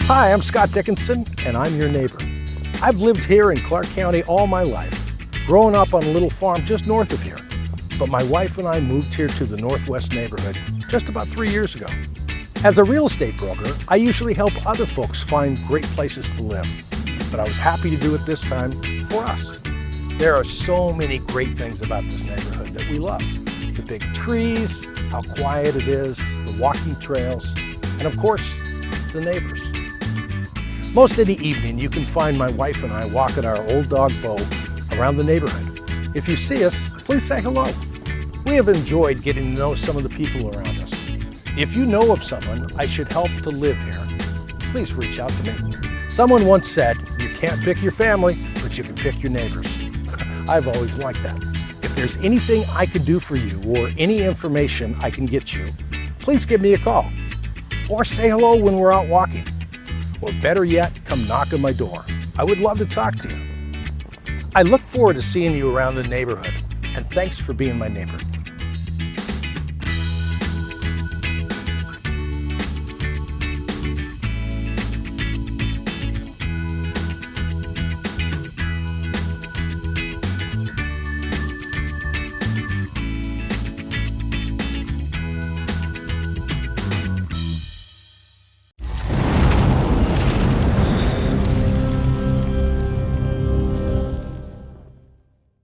Hi, I'm Scott Dickinson, and I'm your neighbor. I've lived here in Clark County all my life, growing up on a little farm just north of here. But my wife and I moved here to the Northwest neighborhood just about 3 years ago. As a real estate broker, I usually help other folks find great places to live. But I was happy to do it this time for us. There are so many great things about this neighborhood that we love. The big trees, how quiet it is, the walking trails, and of course, the neighbors. Most any evening, you can find my wife and I walking our old dog Bo around the neighborhood. If you see us, please say hello. We have enjoyed getting to know some of the people around us. If you know of someone I should help to live here, please reach out to me. Someone once said, you can't pick your family, but you can pick your neighbors. I've always liked that. If there's anything I can do for you or any information I can get you, please give me a call or say hello when we're out walking. Or better yet, come knock on my door. I would love to talk to you. I look forward to seeing you around the neighborhood, and thanks for being my neighbor.